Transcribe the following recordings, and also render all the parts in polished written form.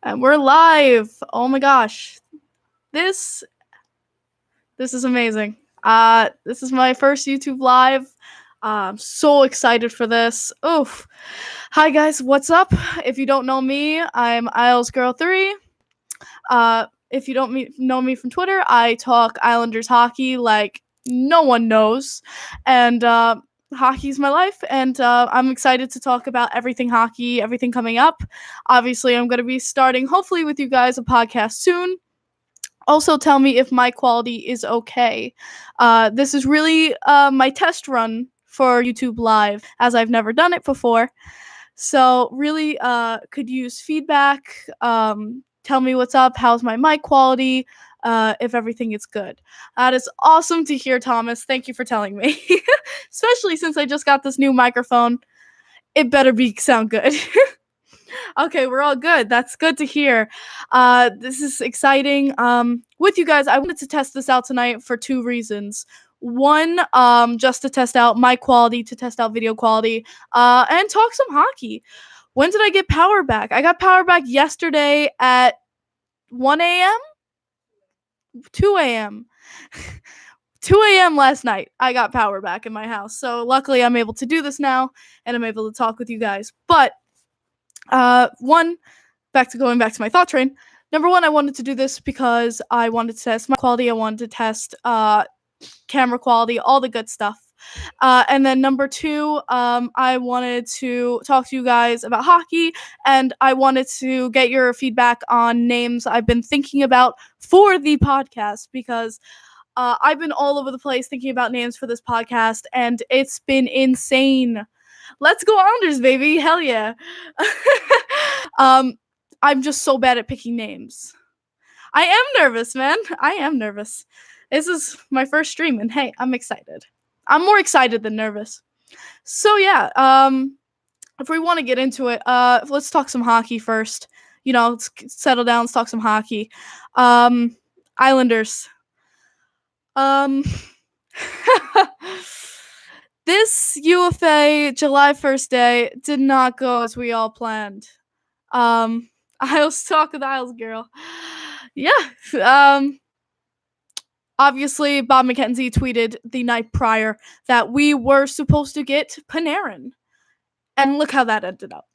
And we're live. Oh my gosh. This this is amazing. This is my first YouTube live. I'm so excited for this. Oof. Hi guys, what's up? If you don't know me, I'm Isles Girl 3. If you don't know me from Twitter, I talk Islanders hockey like no one knows. And hockey's my life, and I'm excited to talk about everything hockey, everything coming up. Obviously, I'm going to be starting, hopefully, with you guys a podcast soon. Also, tell me if my quality is okay. This is really my test run for YouTube Live, as I've never done it before. So, really could use feedback. Tell me what's up, how's my mic quality, if everything is good. That is awesome to hear, Thomas. Thank you for telling me. Especially since I just got this new microphone. It better sound good. Okay, we're all good. That's good to hear. This is exciting. With you guys, I wanted to test this out tonight for two reasons. One, just to test out my quality, to test out video quality, and talk some hockey. When did I get power back? I got power back yesterday at 1 a.m., 2 a.m. 2 a.m. last night, I got power back in my house. So luckily, I'm able to do this now, and I'm able to talk with you guys. But going back to my thought train. Number one, I wanted to do this because I wanted to test my quality. I wanted to test camera quality, all the good stuff. And then number two, I wanted to talk to you guys about hockey, and I wanted to get your feedback on names I've been thinking about for the podcast, because I've been all over the place thinking about names for this podcast, and it's been insane. Let's go Islanders, baby. Hell yeah. I'm just so bad at picking names. I am nervous, man. I am nervous. This is my first stream, and hey, I'm excited. I'm more excited than nervous. So yeah, if we want to get into it, let's talk some hockey first. Let's settle down, let's talk some hockey. Islanders. This UFA July 1st day did not go as we all planned. Isles talk with Isles girl. Yeah. Obviously, Bob McKenzie tweeted the night prior that we were supposed to get Panarin. And look how that ended up.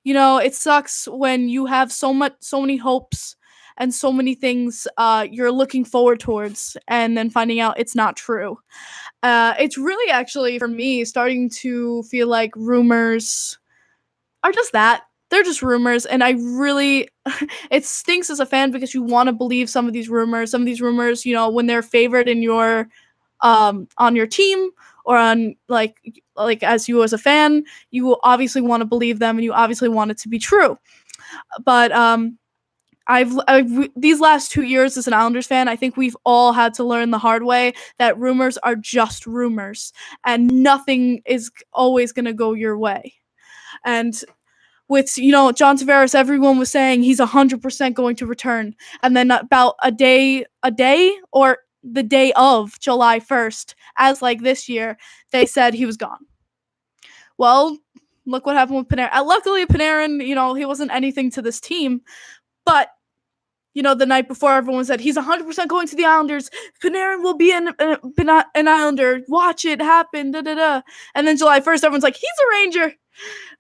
It sucks when you have so many hopes and so many things you're looking forward towards, and then finding out it's not true. It's really actually, for me, starting to feel like rumors are just that. They're just rumors, and I really, it stinks as a fan because you want to believe some of these rumors. Some of these rumors, when they're favored in your, on your team, or on like as you as a fan, you will obviously want to believe them, and you obviously want it to be true. But I've these last 2 years as an Islanders fan, I think we've all had to learn the hard way that rumors are just rumors, and nothing is always gonna go your way. And with John Tavares, everyone was saying he's 100% going to return, and then about a day or the day of July 1st, as like this year, they said he was gone. Well, look what happened with Panarin. Luckily, Panarin, he wasn't anything to this team, but the night before, everyone said he's 100% going to the Islanders. Panarin will be an Islander. Watch it happen. Da da da. And then July 1st, everyone's like, he's a Ranger.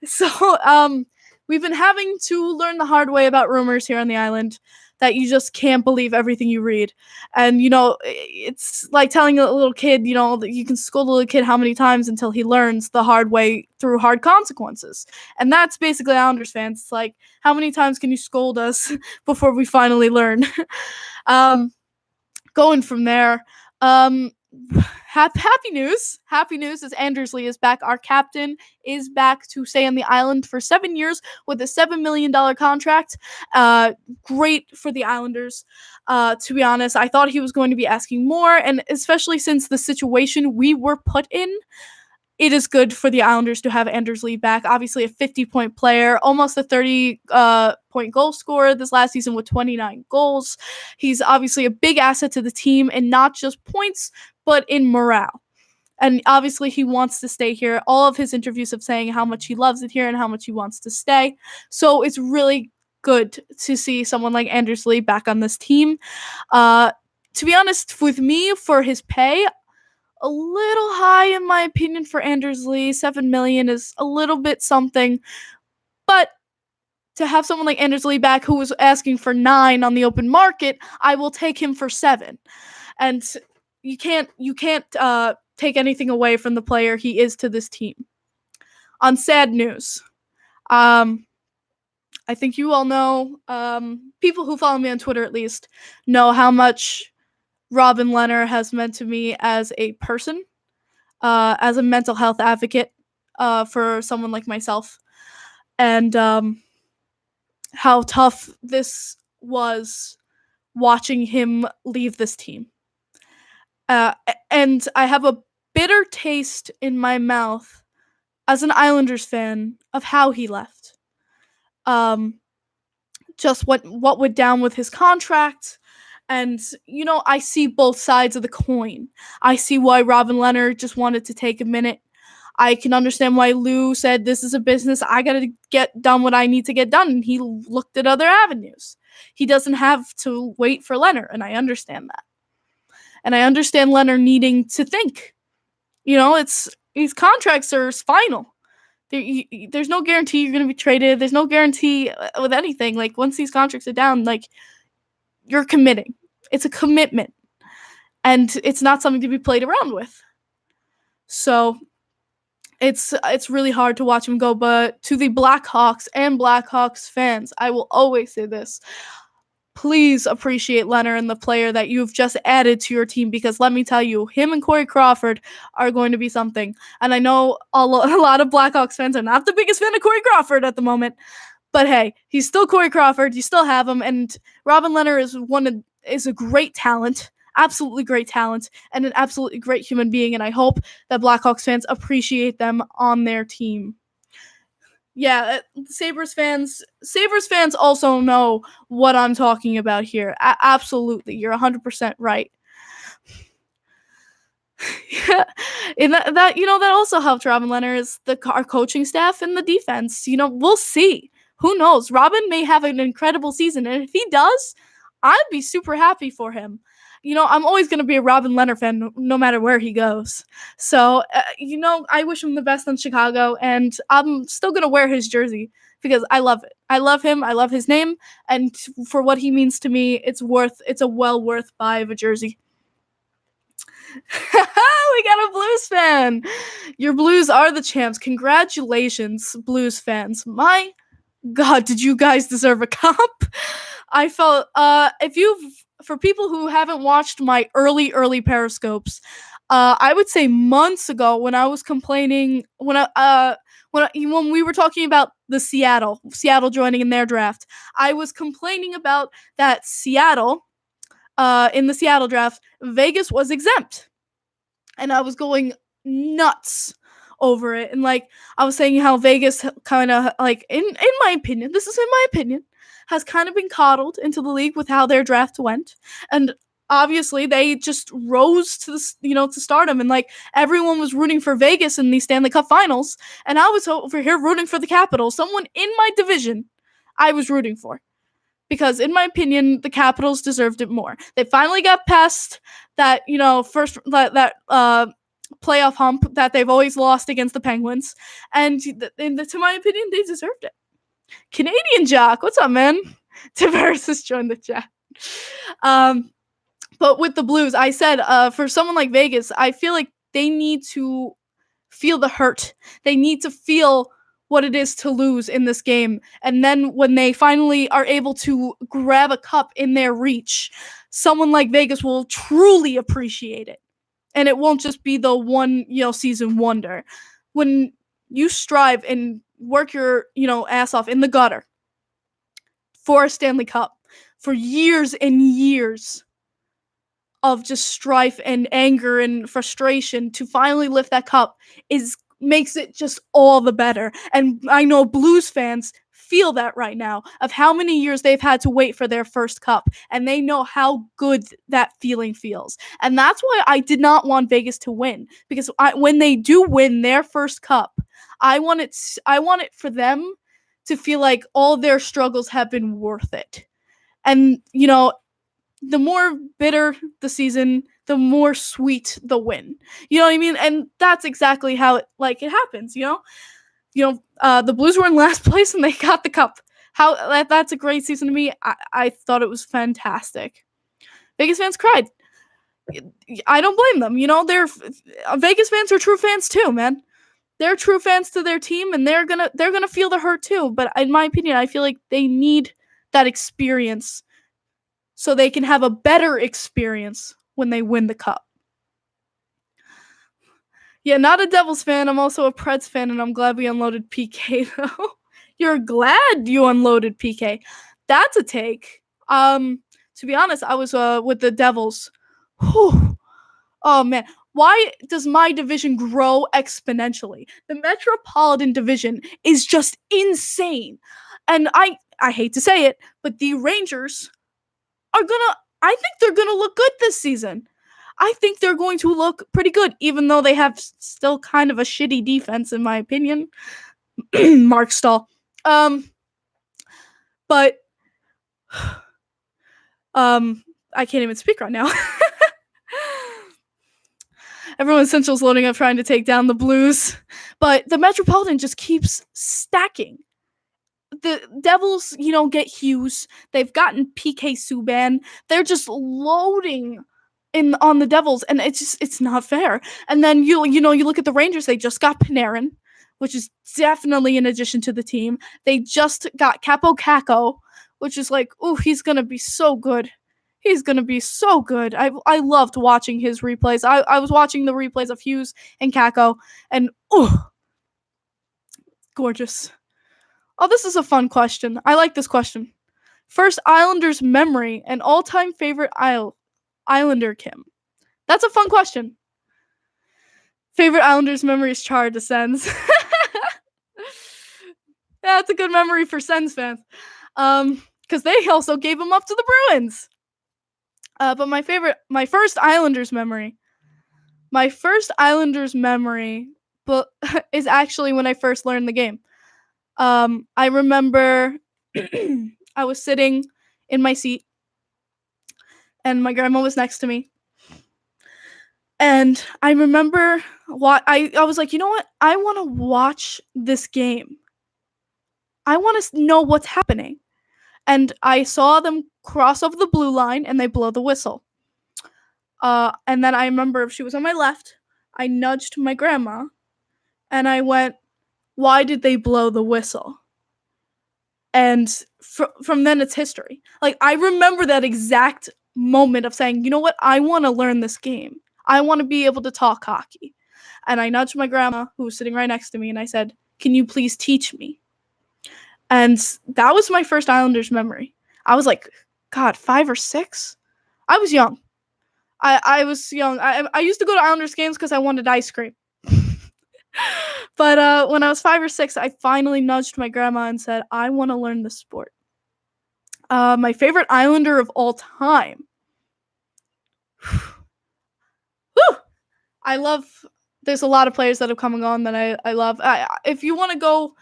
So we've been having to learn the hard way about rumors here on the island, that you just can't believe everything you read. And, it's like telling a little kid, that you can scold a little kid how many times until he learns the hard way through hard consequences. And that's basically Islanders fans. It's like, how many times can you scold us before we finally learn? Going from there, happy news is Anders Lee is back. Our captain is back to stay on the island for 7 years with a $7 million contract. Great for the Islanders. To be honest, I thought he was going to be asking more, and especially since the situation we were put in, it is good for the Islanders to have Anders Lee back. Obviously a 50-point player, almost a 30-point goal scorer this last season with 29 goals. He's obviously a big asset to the team, and not just points, but in morale. And obviously he wants to stay here. All of his interviews of saying how much he loves it here and how much he wants to stay. So it's really good to see someone like Anders Lee back on this team. To be honest, with me, for his pay, a little high in my opinion for Anders Lee. 7 million is a little bit something, but to have someone like Anders Lee back who was asking for 9 on the open market, I will take him for 7. And you can't take anything away from the player he is to this team. On sad news, I think you all know, people who follow me on Twitter at least, know how much Robin Lehner has meant to me as a person, as a mental health advocate, for someone like myself. And how tough this was watching him leave this team. And I have a bitter taste in my mouth as an Islanders fan of how he left. Just what went down with his contract. And, I see both sides of the coin. I see why Robin Lehner just wanted to take a minute. I can understand why Lou said, this is a business. I got to get done what I need to get done. And he looked at other avenues. He doesn't have to wait for Lehner, and I understand that. And I understand Lehner needing to think. These contracts are final. There's no guarantee you're going to be traded. There's no guarantee with anything. Like, once these contracts are down, like, you're committing. It's a commitment. And it's not something to be played around with. So it's really hard to watch him go. But to the Blackhawks and Blackhawks fans, I will always say this. Please appreciate Lehner and the player that you've just added to your team, because let me tell you, him and Corey Crawford are going to be something. And I know a lot of Blackhawks fans are not the biggest fan of Corey Crawford at the moment, but hey, he's still Corey Crawford. You still have him, and Robin Lehner is a great talent, absolutely great talent, and an absolutely great human being. And I hope that Blackhawks fans appreciate them on their team. Yeah, Sabres fans also know what I'm talking about here. Absolutely, you're 100% right. Yeah, and that also helped Robin Lehner is our coaching staff and the defense. We'll see. Who knows? Robin may have an incredible season, and if he does, I'd be super happy for him. I'm always going to be a Robin Lehner fan no matter where he goes. So, I wish him the best in Chicago, and I'm still going to wear his jersey because I love it. I love him. I love his name, and for what he means to me, it's a well worth buy of a jersey. We got a Blues fan. Your Blues are the champs. Congratulations, Blues fans. My God, did you guys deserve a cup? I felt, for people who haven't watched my early Periscopes, I would say months ago when I was complaining, when we were talking about the Seattle joining in their draft, I was complaining about that Seattle, in the Seattle draft, Vegas was exempt. And I was going nuts over it. And I was saying how Vegas kind of in my opinion, this is in my opinion, has kind of been coddled into the league with how their draft went. And obviously they just rose to to stardom, and everyone was rooting for Vegas in the Stanley Cup Finals, and I was over here rooting for the Capitals, someone in my division I was rooting for. Because in my opinion, the Capitals deserved it more. They finally got past that, first playoff hump that they've always lost against the Penguins, and to my opinion, they deserved it. Canadian Jock, what's up, man? Tavares has joined the chat. But with the Blues, I said, for someone like Vegas, I feel like they need to feel the hurt. They need to feel what it is to lose in this game. And then when they finally are able to grab a cup in their reach, someone like Vegas will truly appreciate it. And it won't just be the one, season wonder. When you strive and work your, ass off in the gutter for a Stanley Cup for years and years of just strife and anger and frustration, to finally lift that cup makes it just all the better. And I know Blues fans feel that right now, of how many years they've had to wait for their first cup, and they know how good that feeling feels. And that's why I did not want Vegas to win, because when they do win their first cup, I want it for them to feel like all their struggles have been worth it. And, you know, the more bitter the season, the more sweet the win. You know what I mean? And that's exactly how it happens, you know? The Blues were in last place and they got the cup. That's a great season to me. I thought it was fantastic. Vegas fans cried. I don't blame them. You know, Vegas fans are true fans too, man. They're true fans to their team, and they're gonna feel the hurt too. But in my opinion, I feel like they need that experience so they can have a better experience when they win the cup. Yeah, not a Devils fan. I'm also a Preds fan, and I'm glad we unloaded PK though. You're glad you unloaded PK. That's a take. To be honest, I was with the Devils. Whew. Oh man, why does my division grow exponentially? The Metropolitan Division is just insane. And I hate to say it, but the Rangers I think they're gonna look good this season. I think they're going to look pretty good, even though they have still kind of a shitty defense, in my opinion. Mark Stahl. But I can't even speak right now. Everyone's Central's loading up trying to take down the Blues. But the Metropolitan just keeps stacking. The Devils, get Hughes. They've gotten PK Subban. They're just loading on the Devils, and it's not fair. And then you look at the Rangers. They just got Panarin, which is definitely an addition to the team. They just got Capo Caco, which is like, ooh, he's gonna be so good. He's gonna be so good. I loved watching his replays. I was watching the replays of Hughes and Caco, and gorgeous. Oh, this is a fun question. I like this question. First Islanders memory and all-time favorite Islander, Kim. That's a fun question. Favorite Islanders memory is Chara descends. Yeah, it's a good memory for Sens fans. Because they also gave him up to the Bruins. But my first Islanders memory is actually when I first learned the game. I remember I was sitting in my seat and my grandma was next to me. And I remember I was like, you know what? I want to watch this game. I want to know what's happening. And I saw them cross over the blue line and they blow the whistle. And then I remember if she was on my left, I nudged my grandma and I went, why did they blow the whistle? And from then it's history. Like, I remember that exact moment of saying, you know what? I want to learn this game. I want to be able to talk hockey. And I nudged my grandma, who was sitting right next to me, and I said, can you please teach me? And that was my first Islanders memory. I was like, God, 5 or 6? I was young. I was young. I used to go to Islanders games because I wanted ice cream. But when I was 5 or 6, I finally nudged my grandma and said, I want to learn this sport. My favorite Islander of all time. Whew! There's a lot of players that have come and gone that I love. If you want to go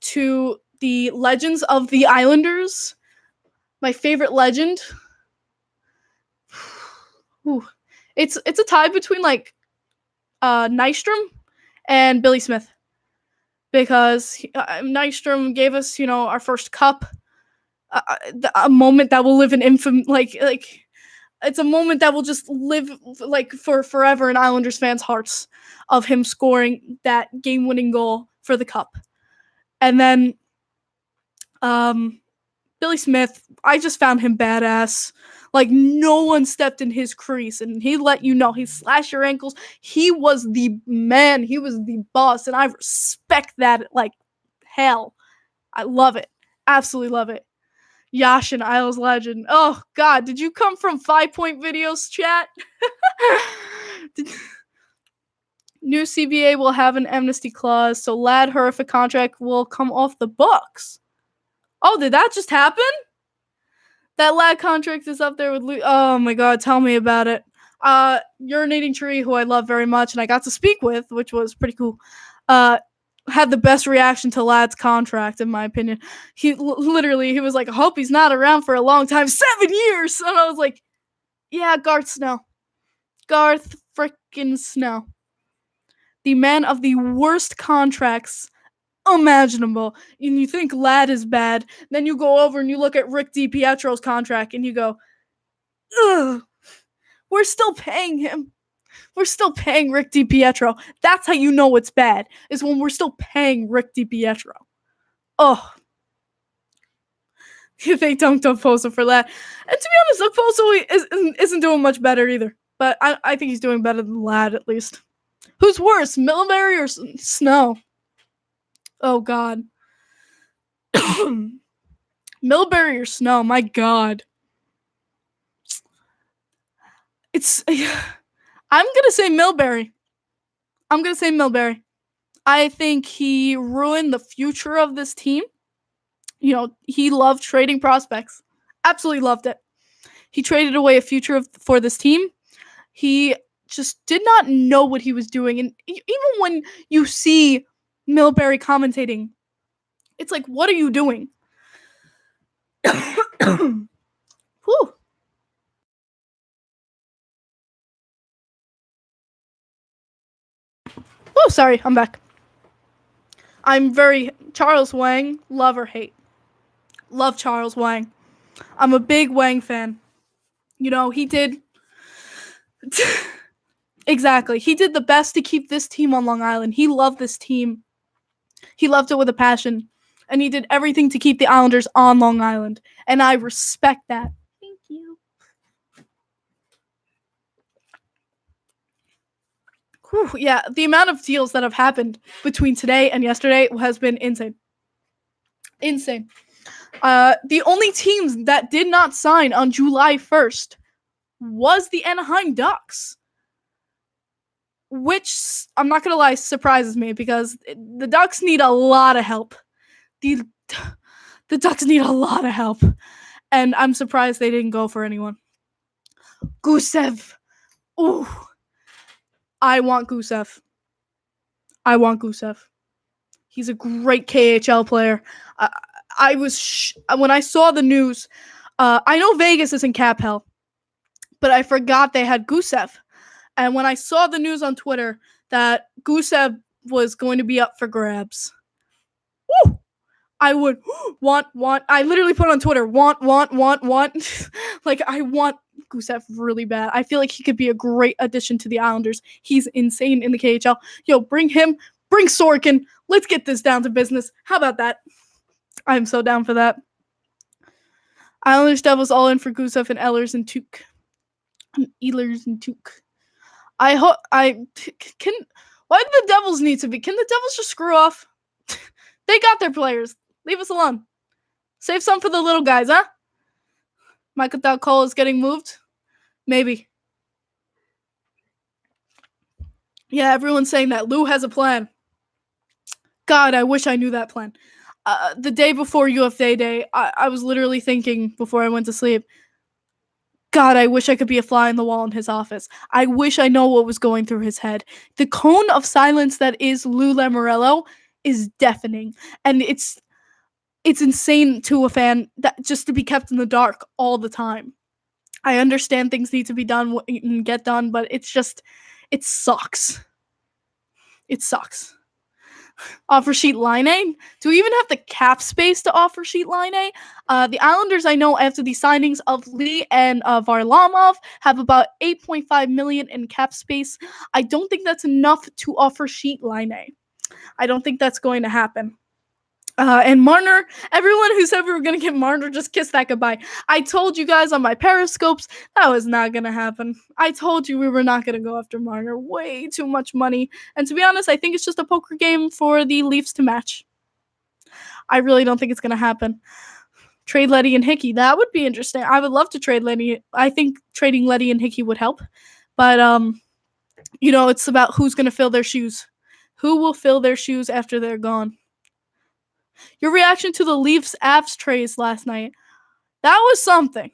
to the legends of the Islanders, my favorite legend, it's a tie between Nystrom and Billy Smith, because Nystrom gave us, our first cup, a moment that will live in infamy, it's a moment that will just live for forever in Islanders fans' hearts, of him scoring that game-winning goal for the cup. And then Billy Smith, I just found him badass. Like, no one stepped in his crease, and he let you know. He slashed your ankles. He was the man. He was the boss, and I respect that like hell. I love it. Absolutely love it. Yashin, Isles legend. Oh, God, did you come from 5 Point Videos, chat? New CBA will have an amnesty clause, so Lad horrific contract will come off the books. Oh, did that just happen? That Lad contract is up there with oh my God, tell me about it. Urinating Tree, who I love very much and I got to speak with, which was pretty cool. had the best reaction to Lad's contract, in my opinion. He literally, he was like, I hope he's not around for a long time. 7 years! And I was like, yeah, Garth Snow. Garth frickin' Snow. The man of the worst contracts imaginable. And you think Lad is bad, then you go over and you look at Rick DiPietro's contract and you go, ugh, we're still paying him. We're still paying Rick DiPietro. That's how you know it's bad, is when we're still paying Rick DiPietro. Oh. They dunked on Poso for that. And to be honest, look, Poso isn't doing much better either. But I think he's doing better than Lad, at least. Who's worse, Milbury or Snow? Oh, God. Milbury or Snow? My God. It's... I'm going to say Milbury. I think he ruined the future of this team. You know, he loved trading prospects. Absolutely loved it. He traded away a future for this team. He just did not know what he was doing. And even when you see Milbury commentating, it's like, what are you doing? Whew. Oh, sorry, I'm back. I'm very Charles Wang, love or hate. Love Charles Wang. I'm a big Wang fan. You know, he did exactly. He did the best to keep this team on Long Island. He loved this team. He loved it with a passion. And he did everything to keep the Islanders on Long Island. And I respect that. Thank you. Whew, yeah, the amount of deals that have happened between today and yesterday has been insane. Insane. The only teams that did not sign on July 1st was the Anaheim Ducks. Which, I'm not going to lie, surprises me because the Ducks need a lot of help. The Ducks need a lot of help. And I'm surprised they didn't go for anyone. Gusev. Ooh. I want Gusev. He's a great KHL player. I was when I saw the news, I know Vegas is in cap hell, but I forgot they had Gusev. And when I saw the news on Twitter that Gusev was going to be up for grabs, woo, I would want. I literally put on Twitter, want. Like, I want Gusev really bad. I feel like he could be a great addition to the Islanders. He's insane in the KHL. Yo, bring him, bring Sorkin. Let's get this down to business. How about that? I'm so down for that. Islanders Devils all in for Gusev and Ehlers and Tuch. I hope can. Why do the Devils need to be? Can the Devils just screw off? They got their players. Leave us alone. Save some for the little guys, huh? Michael Dowd Cole is getting moved? Maybe. Yeah, everyone's saying that. Lou has a plan. God, I wish I knew that plan. The day before UFA Day, I was literally thinking before I went to sleep, God, I wish I could be a fly on the wall in his office. I wish I know what was going through his head. The cone of silence that is Lou Lamoriello is deafening. And it's insane to a fan that just to be kept in the dark all the time. I understand things need to be done and get done, but it sucks. It sucks. Offer sheet Line? Do we even have the cap space to offer sheet Line? The Islanders, I know, after the signings of Lee and Varlamov, have about $8.5 million in cap space. I don't think that's enough to offer sheet Line. I don't think that's going to happen. And Marner, everyone who said we were going to get Marner, just kiss that goodbye. I told you guys on my Periscopes that was not going to happen. I told you we were not going to go after Marner. Way too much money. And to be honest, I think it's just a poker game for the Leafs to match. I really don't think it's going to happen. Trade Leddy and Hickey. That would be interesting. I would love to trade Leddy. I think trading Leddy and Hickey would help. But, it's about who's going to fill their shoes. Who will fill their shoes after they're gone? Your reaction to the Leafs Avs trades last night. That was something.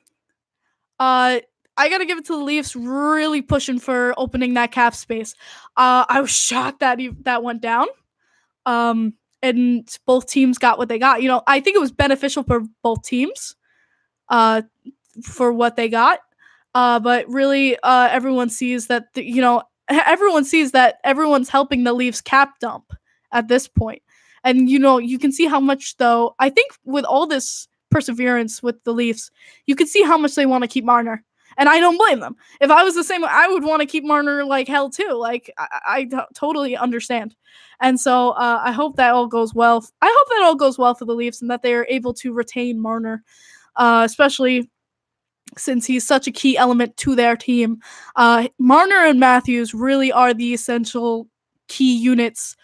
I got to give it to the Leafs really pushing for opening that cap space. I was shocked that that went down. And both teams got what they got. I think it was beneficial for both teams, uh, for what they got. But really, everyone sees that everyone sees that everyone's helping the Leafs cap dump at this point. And you can see how much, though. I think with all this perseverance with the Leafs, you can see how much they want to keep Marner. And I don't blame them. If I was the same, I would want to keep Marner like hell too. Like I totally understand. And so I hope that all goes well. I hope that all goes well for the Leafs and that they are able to retain Marner, especially since he's such a key element to their team. Marner and Matthews really are the essential key units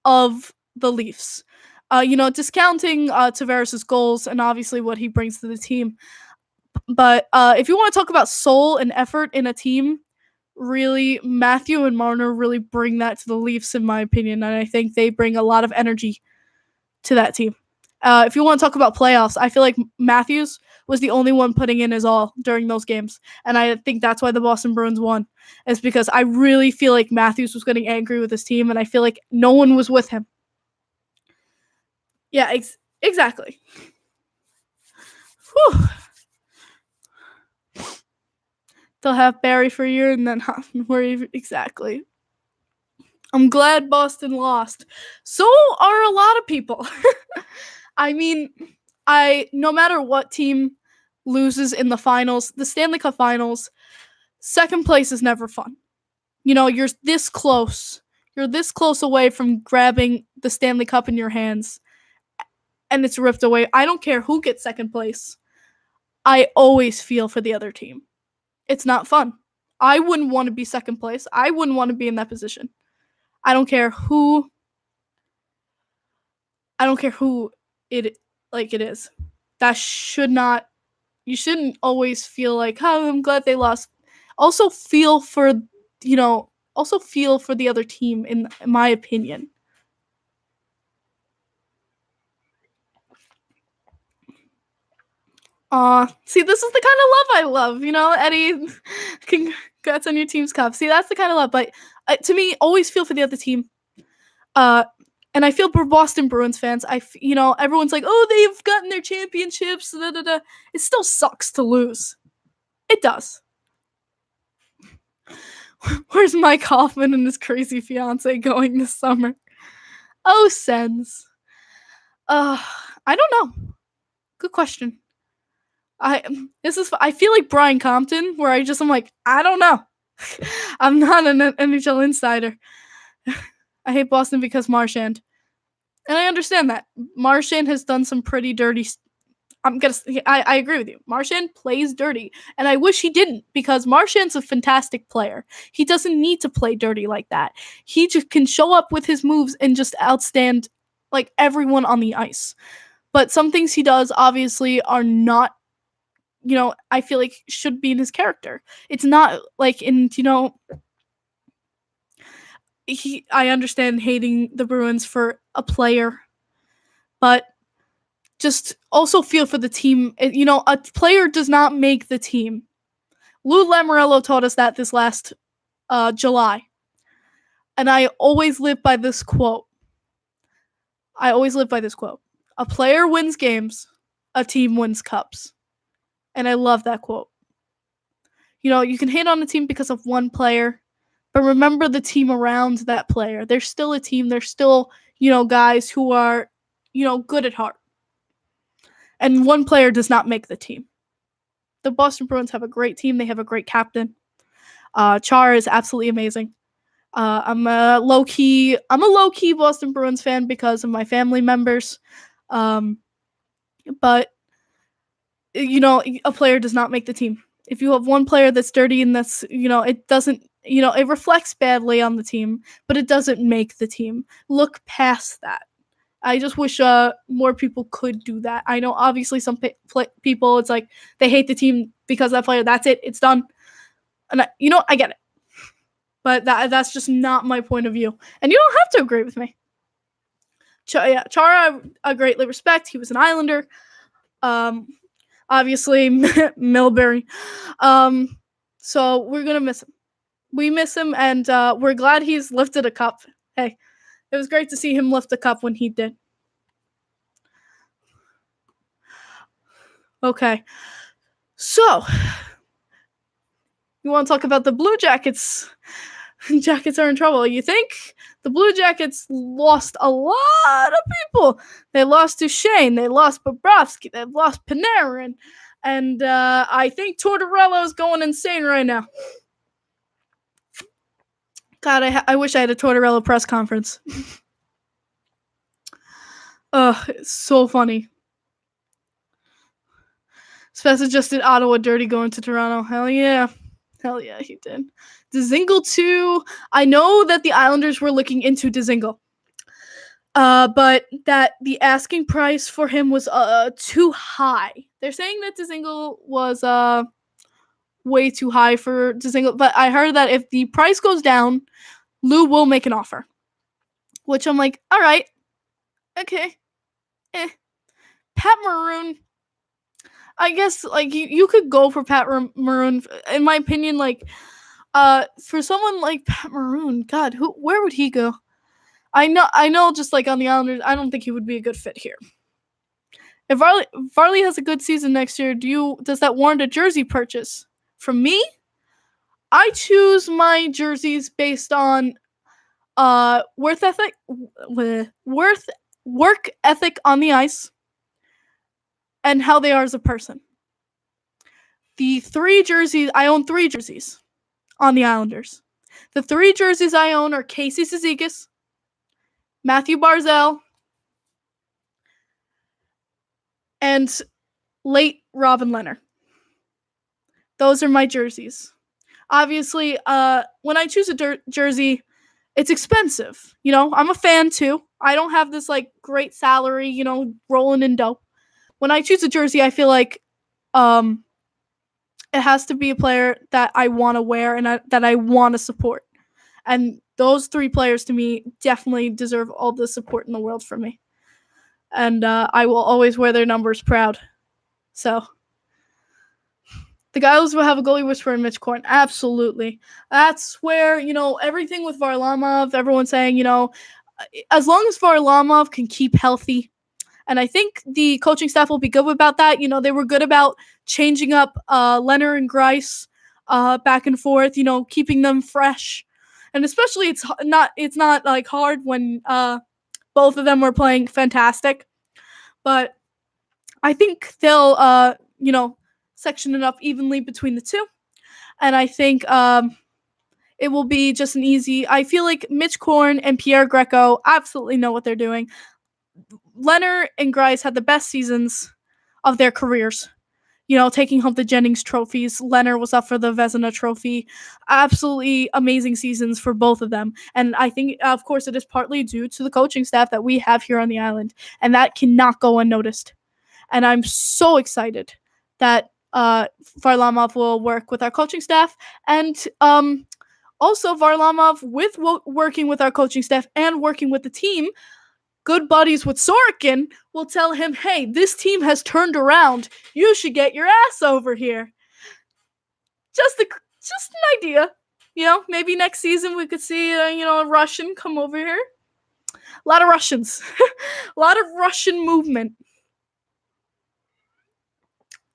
of the Leafs. Discounting Tavares' goals and obviously what he brings to the team. But if you want to talk about soul and effort in a team, really, Matthew and Marner really bring that to the Leafs, in my opinion. And I think they bring a lot of energy to that team. If you want to talk about playoffs, I feel like Matthews was the only one putting in his all during those games. And I think that's why the Boston Bruins won, is because I really feel like Matthews was getting angry with his team, and I feel like no one was with him. Yeah, exactly. Whew. They'll have Barry for a year and then worry. Exactly. I'm glad Boston lost. So are a lot of people. I mean, no matter what team loses in the finals, the Stanley Cup finals, second place is never fun. You're this close. You're this close away from grabbing the Stanley Cup in your hands, and it's ripped away. I don't care who gets second place. I always feel for the other team. It's not fun. I wouldn't want to be second place. I wouldn't want to be in that position. I don't care who it is. That should not. You shouldn't always feel like, oh, I'm glad they lost. Also feel for the other team, in my opinion. See, this is the kind of love I love, Eddie. Congrats on your team's cup. See, that's the kind of love. But to me, always feel for the other team. And I feel for Boston Bruins fans. Everyone's like, oh, they've gotten their championships. Da, da, da. It still sucks to lose. It does. Where's Mike Hoffman and his crazy fiance going this summer? Oh, Sens. I don't know. Good question. I feel like Brian Compton, where I'm like, I don't know. I'm not an NHL insider. I hate Boston because Marchand. And I understand that. Marchand has done some pretty dirty I agree with you. Marchand plays dirty, and I wish he didn't, because Marchand's a fantastic player. He doesn't need to play dirty like that. He just can show up with his moves and just outstand like everyone on the ice. But some things he does obviously are not, I feel like should be in his character. It's not like I understand hating the Bruins for a player, but just also feel for the team. A player does not make the team. Lou Lamoriello taught us that this last July. And I always live by this quote. A player wins games, a team wins cups. And I love that quote. You can hate on a team because of one player, but remember the team around that player. They're still a team. They're still, guys who are, good at heart. And one player does not make the team. The Boston Bruins have a great team. They have a great captain. Chara is absolutely amazing. I'm a low-key Boston Bruins fan because of my family members. But, a player does not make the team. If you have one player that's dirty and that's, it doesn't, it reflects badly on the team, but it doesn't make the team. Look past that. I just wish more people could do that. I know obviously some people, it's like they hate the team because of that player. That's it. It's done. And I get it. But that's just not my point of view. And you don't have to agree with me. Chara, I greatly respect. He was an Islander. Obviously, Milbury. So we're going to miss him. We miss him, and we're glad he's lifted a cup. Hey, It was great to see him lift the cup when he did. Okay. So, you want to talk about the Blue Jackets? Jackets are in trouble. You think? The Blue Jackets lost a lot of people. They lost Duchesne. They lost Bobrovsky. They lost Panarin. And I think Tortorella is going insane right now. God, I wish I had a Tortorella press conference. It's so funny. Spezza just did Ottawa dirty going to Toronto. Hell yeah. Hell yeah, he did. Dzingel too. I know that the Islanders were looking into Dzingel. But that the asking price for him was too high. They're saying that Dzingel was way too high for Dzingel, but I heard that if the price goes down, Lou will make an offer. Which I'm like, all right, okay, Pat Maroon. I guess like you could go for Pat Maroon. In my opinion, like for someone like Pat Maroon, God, where would he go? I know. Just like on the Islanders, I don't think he would be a good fit here. If Varley has a good season next year, does that warrant a jersey purchase? From me, I choose my jerseys based on work ethic on the ice, and how they are as a person. I own 3 jerseys on the Islanders. The 3 jerseys I own are Casey Cizikas, Matthew Barzal, and late Robin Leonard. Those are my jerseys. Obviously, when I choose a jersey, it's expensive. You know, I'm a fan too. I don't have this like great salary, you know, rolling in dough. When I choose a jersey, I feel like it has to be a player that I want to wear and that I want to support. And those 3 players to me definitely deserve all the support in the world from me. And I will always wear their numbers proud. So, the guys will have a goalie whisperer in Mitch Korn. Absolutely. That's where, you know, everything with Varlamov, everyone's saying, you know, as long as Varlamov can keep healthy, and I think the coaching staff will be good about that. You know, they were good about changing up Leonard and Greiss back and forth, you know, keeping them fresh. And especially it's not like hard when both of them were playing fantastic. But I think they'll, you know, section it up evenly between the 2. And I think it will be just an easy. I feel like Mitch Korn and Pierre Greco absolutely know what they're doing. Leonard and Greiss had the best seasons of their careers. You know, taking home the Jennings trophies. Leonard was up for the Vezina trophy. Absolutely amazing seasons for both of them. And I think, of course, it is partly due to the coaching staff that we have here on the island. And that cannot go unnoticed. And I'm so excited that Varlamov will work with our coaching staff. And also Varlamov, with working with our coaching staff and working with the team, good buddies with Sorokin, will tell him, hey, this team has turned around. You should get your ass over here. Just an idea. You know, maybe next season we could see, a Russian come over here. A lot of Russians. A lot of Russian movement.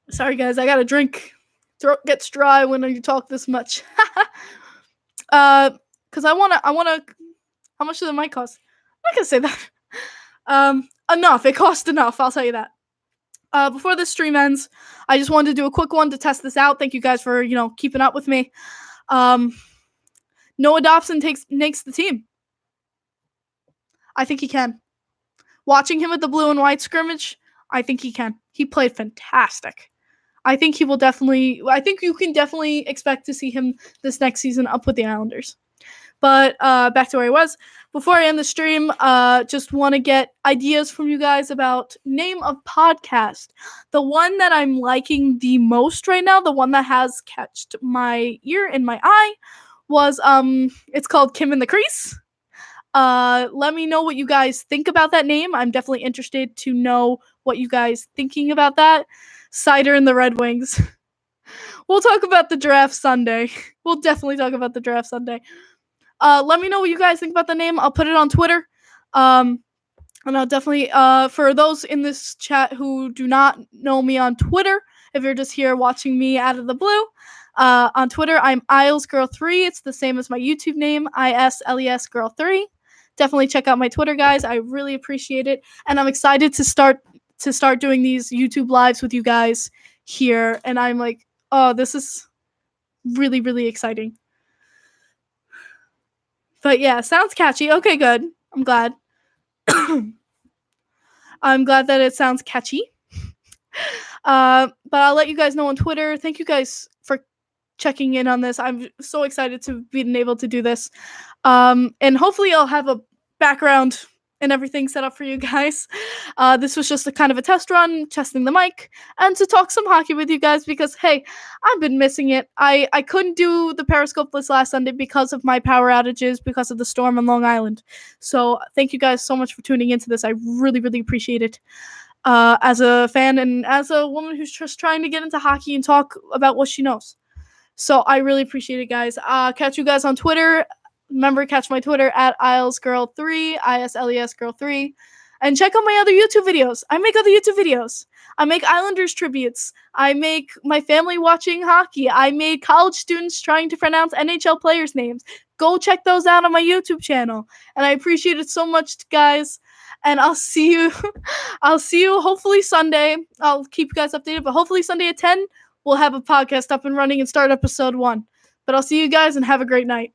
Sorry, guys, I got a drink. Throat gets dry when you talk this much. Because I wanna. How much did the mic cost? I'm not gonna say that. Enough. It cost enough. I'll tell you that. Before this stream ends, I just wanted to do a quick one to test this out. Thank you guys for keeping up with me. Noah Dobson makes the team. I think he can. Watching him at the blue and white scrimmage, I think he can. He played fantastic. I think you can definitely expect to see him this next season up with the Islanders. But back to where I was. Before I end the stream, just want to get ideas from you guys about name of podcast. The one that I'm liking the most right now, the one that has catched my ear and my eye, was it's called Kim in the Crease. Let me know what you guys think about that name. I'm definitely interested to know what you guys thinking about that. Cider and the Red Wings. We'll talk about the draft Sunday. We'll definitely talk about the draft Sunday. Let me know what you guys think about the name. I'll put it on Twitter. And I'll definitely, for those in this chat who do not know me on Twitter, if you're just here watching me out of the blue, on Twitter, I'm IslesGirl3. It's the same as my YouTube name, ISLESGirl3. Definitely check out my Twitter, guys. I really appreciate it. And I'm excited to start doing these YouTube lives with you guys here. And I'm like, oh, this is really, really exciting. But yeah, sounds catchy. Okay, good. I'm glad. I'm glad that it sounds catchy. But I'll let you guys know on Twitter. Thank you guys for checking in on this. I'm so excited to be able to do this. And hopefully I'll have a background and everything set up for you guys. This was just a kind of a test run, testing the mic, and to talk some hockey with you guys because, hey, I've been missing it. I couldn't do the Periscope this last Sunday because of my power outages, because of the storm on Long Island. So thank you guys so much for tuning into this. I really, really appreciate it. As a fan and as a woman who's just trying to get into hockey and talk about what she knows. So I really appreciate it, guys. Catch you guys on Twitter. Remember, catch my Twitter at IslesGirl3, ISLESGirl3. And check out my other YouTube videos. I make other YouTube videos. I make Islanders tributes. I make my family watching hockey. I made college students trying to pronounce NHL players' names. Go check those out on my YouTube channel. And I appreciate it so much, guys. And I'll see you. I'll see you hopefully Sunday. I'll keep you guys updated, but hopefully Sunday at 10, we'll have a podcast up and running and start episode 1. But I'll see you guys and have a great night.